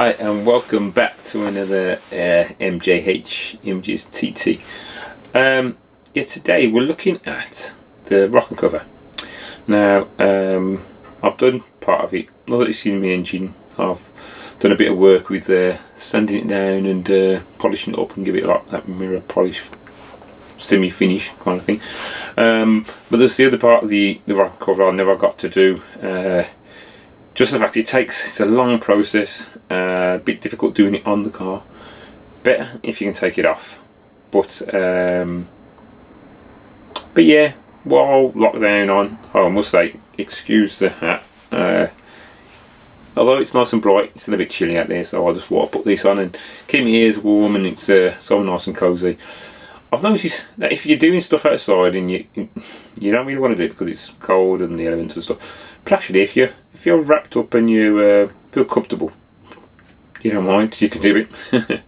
Hi and welcome back to another MJ's TT. Today we're looking at the rocker cover. Now I've done part of it. Not that you've seen my engine. I've done a bit of work with sanding it down and polishing it up and give it like that mirror polish, semi-finish kind of thing. But there's the other part of the rocker cover I never got to do. Just the fact it's a long process, a bit difficult doing it on the car. Better if you can take it off. But yeah, while lockdown on, I must say, excuse the hat. Although it's nice and bright, it's a little bit chilly out there, so I just want to put this on and keep my ears warm, and it's so nice and cosy. I've noticed that if you're doing stuff outside and you don't really want to do it because it's cold and the elements and stuff, but actually if you're wrapped up and you feel comfortable, you don't mind, you can do it.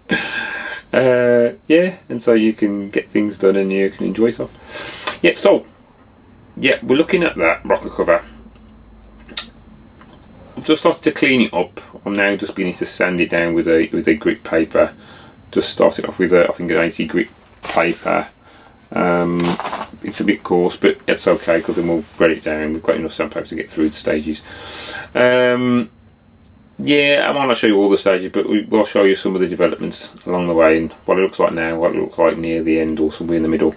Yeah, and so you can get things done and you can enjoy stuff. We're looking at that rocker cover. I've just started to clean it up. I'm now just beginning to sand it down with a grit paper. Just started off with I think an 80 grit paper. It's a bit coarse, but it's okay because then we'll bread it down. We've got enough sandpaper to get through the stages. Yeah, I might not show you all the stages, but we'll show you some of the developments along the way and what it looks like now, what it looks like near the end or somewhere in the middle.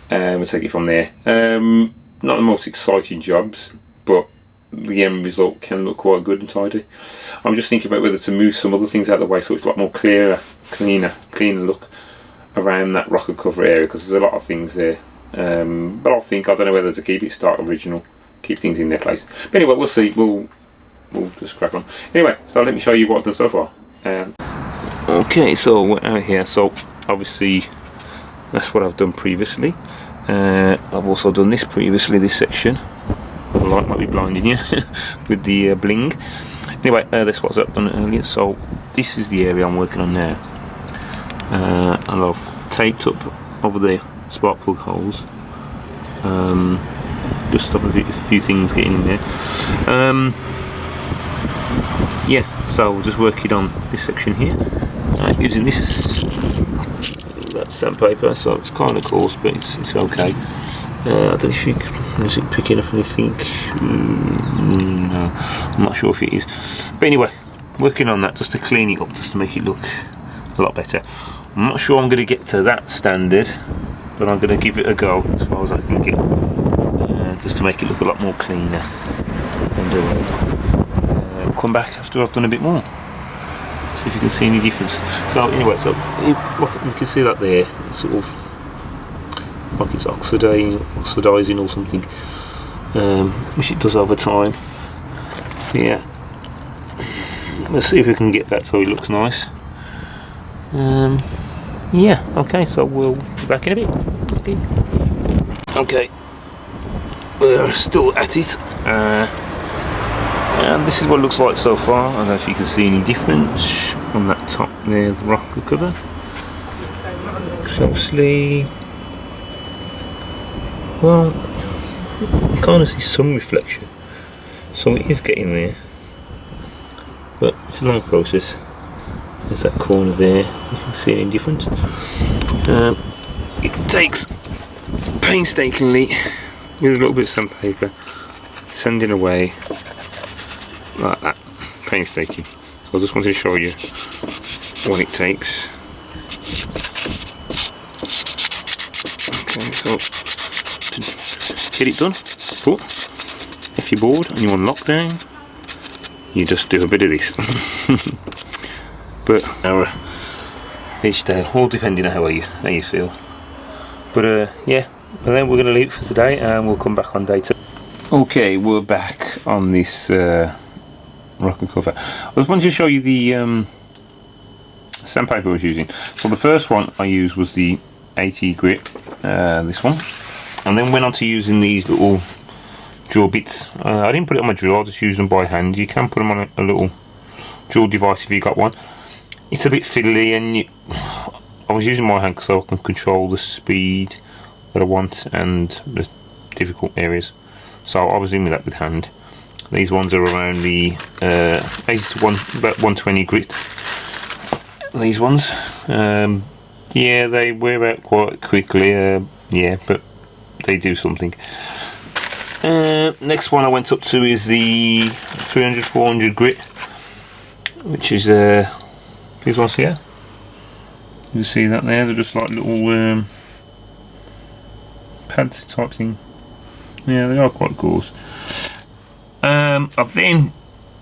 We'll take it from there. Not the most exciting jobs, but the end result can look quite good and tidy. I'm just thinking about whether to move some other things out of the way so it's a lot more cleaner look around that rocker cover area, because there's a lot of things there. But I don't know whether to keep it start original, keep things in their place. But anyway, we'll see. We'll just crack on. Anyway, so let me show you what I've done so far. Okay, so we're out here. So obviously that's what I've done previously. I've also done this previously, this section. The light might be blinding you with the bling. Anyway, this was I've done earlier. So this is the area I'm working on now. And I've taped up over the spark plug holes, just stop a few things getting in there. Yeah, so we're just working on this section here, using that sandpaper, so it's kind of coarse, but it's okay. I don't know if is it picking up anything? No, I'm not sure if it is. But anyway, working on that just to clean it up, just to make it look a lot better. I'm not sure I'm going to get to that standard, but I'm going to give it a go as far as I can get, just to make it look a lot more cleaner. And I'll come back after I've done a bit more, see if you can see any difference. So anyway, so you can see that there, it's sort of like it's oxidizing or something, which it does over time. Yeah, let's see if we can get that so it looks nice. Yeah, okay, so we'll be back in a bit. Okay, we're still at it, and this is what it looks like so far. I don't know if you can see any difference on that top there, the rocker cover. Closely, well, I kind of see some reflection, so it is getting there, but it's a long process. There's that corner there, you can see any difference. It takes painstakingly, with a little bit of sandpaper, sanding away like that, painstaking. So I just wanted to show you what it takes. Okay, so to get it done, but if you're bored and you want lockdown, you just do a bit of this. But each day, all depending on how you feel. But yeah, and then we're going to leave it for today, and we'll come back on day 2. Okay, we're back on this rocker cover. I just wanted to show you the sandpaper I was using. So the first one I used was the 80 grit, this one, and then went on to using these little drill bits. I didn't put it on my drill, I just used them by hand. You can put them on a little drill device if you got one. It's a bit fiddly, and I was using my hand so I can control the speed that I want and the difficult areas. So I was doing that with hand. These ones are around the 80 to about 120 grit. These ones, yeah, they wear out quite quickly. Yeah, but they do something. Next one I went up to is the 300-400 grit, which is these ones here. You see that there? They're just like little pads type thing. Yeah, they are quite coarse. I've then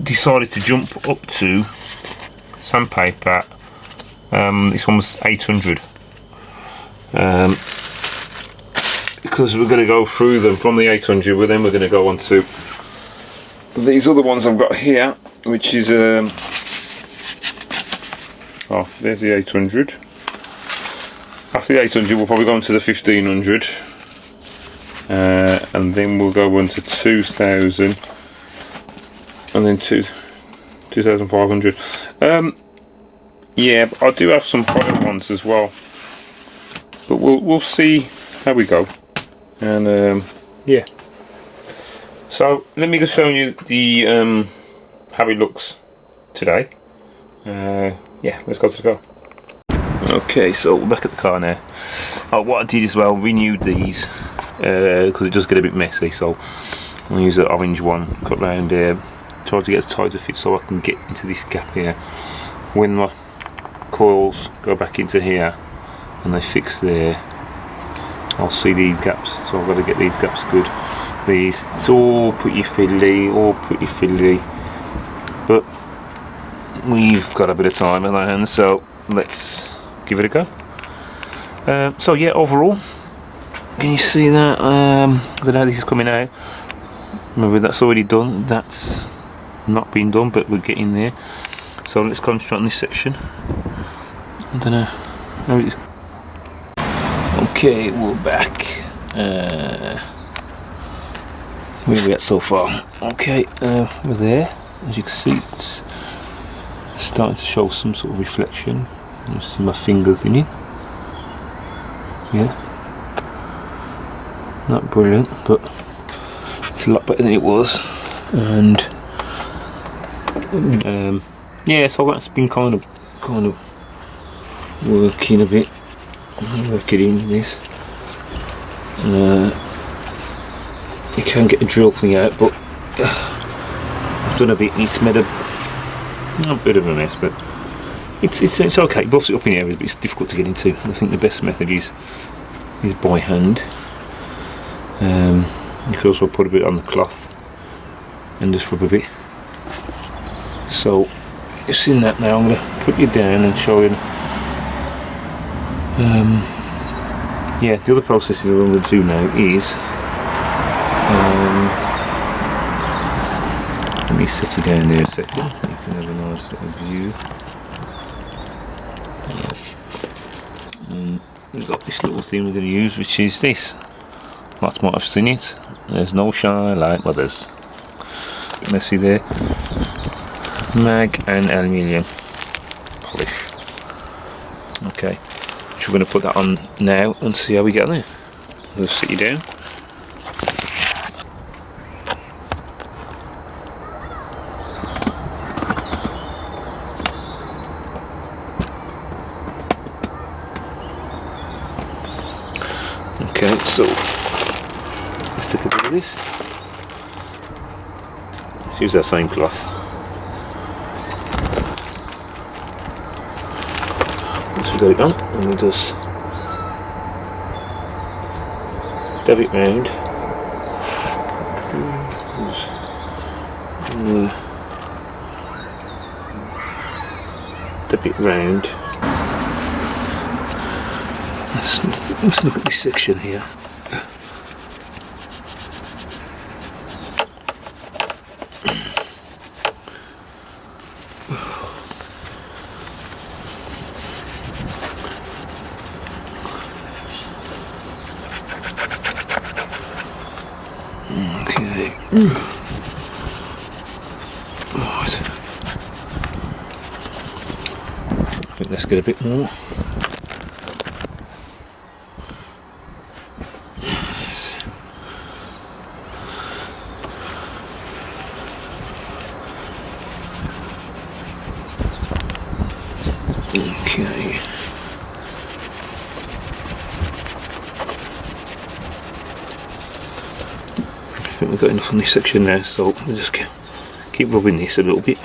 decided to jump up to sandpaper. This one was 800. Because we're going to go through them from the 800, but then we're going to go on to these other ones I've got here, which is oh, there's the 800. After the 800 we'll probably go on to the 1500, and then we'll go on to 2000, and then 2500. Yeah, I do have some higher ones as well, but we'll see how we go. And yeah, so let me just show you the how it looks today. Yeah, let's go to the car. Okay, so we're back at the car now. What I did as well, renewed these because it does get a bit messy, so I'll use the orange one, cut round there, try to get a tighter fit so I can get into this gap here. When my coils go back into here and they fix there, I'll see these gaps, so I've got to get these gaps good. These, it's all pretty fiddly, but we've got a bit of time on our hands, so let's give it a go. So yeah, overall, can you see that? I don't know how this is coming out. Remember, that's already done, that's not been done, but we're getting there. So let's concentrate on this section. I don't know how it's. Okay, we're back. Where are we at so far? Okay, we're there. As you can see, it's starting to show some sort of reflection. You see my fingers in it. Yeah, not brilliant, but it's a lot better than it was. And yeah, so that's been kind of working a bit. Work it in this. You can get the drill thing out, but I've done a bit. It's made a bit of a mess, but it's okay. It buffs it up in areas, but it's difficult to get into. I think the best method is by hand. You can also put a bit on the cloth and just rub a bit. So you've seen that now. I'm going to put you down and show you. Yeah, the other process that I'm going to do now is let me set you down there a second. You can have a nice little view. And we've got this little thing we're going to use, which is this. Lots might have seen it. There's no shine like others. Bit messy there. Mag and aluminium polish. Okay. We're going to put that on now and see how we get on there. I'll sit you down. Okay, so let's take a bit of this. Let's use that same cloth. Got it on, and we'll just dab it round. Dab it round. Let's look at this section here. Okay. Right. I think let's get a bit more. think we've got enough on this section now, so we'll just keep rubbing this a little bit.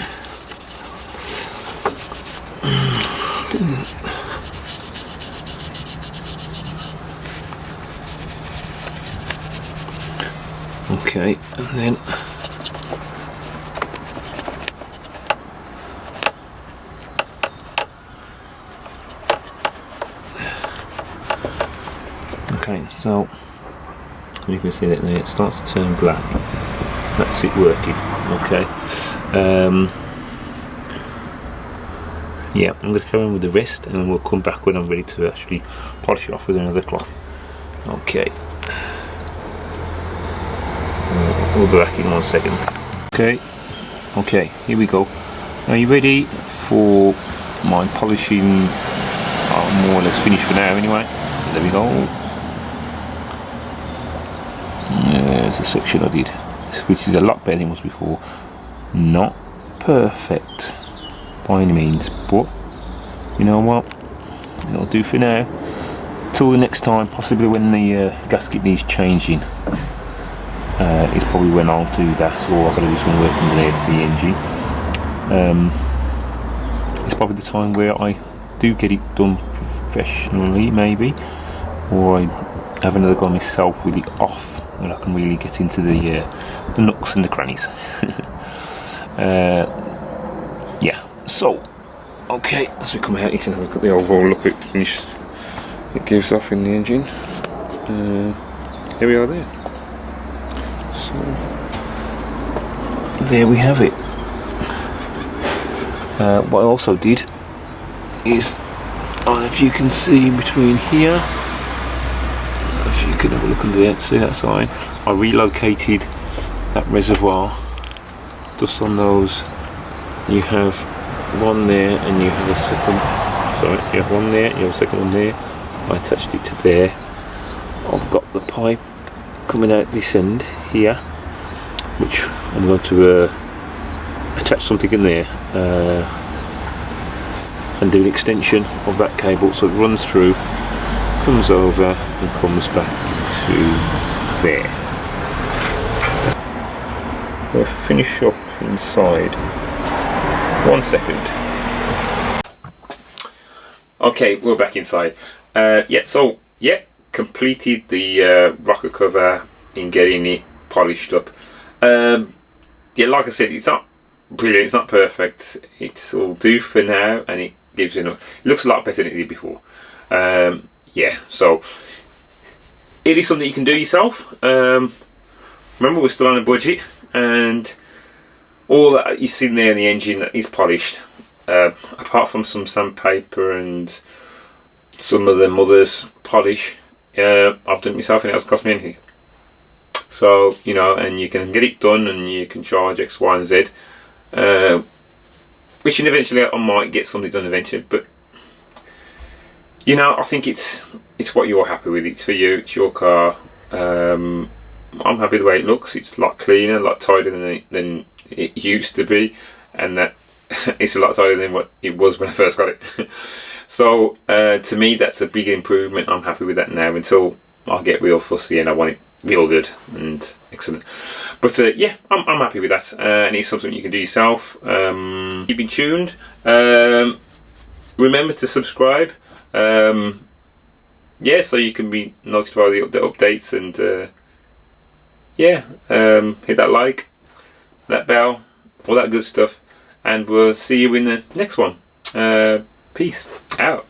Okay, and then okay, so you can see that there it starts to turn black. That's it working. Okay. Yeah, I'm going to carry on with the rest, and then we'll come back when I'm ready to actually polish it off with another cloth. Okay. We'll be back in 1 second. Okay, here we go. Are you ready for my polishing? I'm more or less finished for now anyway. There we go. There's a section I did, which is a lot better than it was before. Not perfect by any means, but you know what? It'll do for now. Till the next time, possibly when the gasket needs changing. It's probably when I'll do that, or I've got to do some work underneath the engine. It's probably the time where I do get it done professionally, maybe, or I have another go myself with it off, when I can really get into the nooks and the crannies. Yeah, so okay, as we come out, you can have a look at the overall look at finish it gives off in the engine. Here we are there. So there we have it. What I also did is, if you can see between here, if you can have a look under there, see that sign, I relocated that reservoir just on those. You have one there and you have a second, sorry, you have one there, you have a second one there. I attached it to there. I've got the pipe coming out this end here, which I'm going to attach something in there and do an extension of that cable so it runs through, comes over and comes back to there. We'll finish up inside. 1 second. Okay, we're back inside. Completed the rocker cover in getting it polished up. Like I said, it's not brilliant, it's not perfect. It'll do for now, and it gives enough. It looks a lot better than it did before. So it is something you can do yourself. Remember, we're still on a budget, and all that you see there in the engine is polished, apart from some sandpaper and some of the mother's polish. I've done it myself, and it hasn't cost me anything. So, you know, and you can get it done, and you can charge X, Y, and Z, which eventually I might get something done eventually. But you know, I think it's what you're happy with. It's for you. It's your car. I'm happy the way it looks. It's a lot cleaner, a lot tidier than it used to be, and that it's a lot tidier than what it was when I first got it. So to me, that's a big improvement. I'm happy with that now, until I get real fussy and I want it real good and excellent. But yeah, I'm happy with that, and it's something you can do yourself. Keep in tuned. Remember to subscribe. Yeah, so you can be notified of the updates, and hit that like, that bell, all that good stuff, and we'll see you in the next one. Peace out.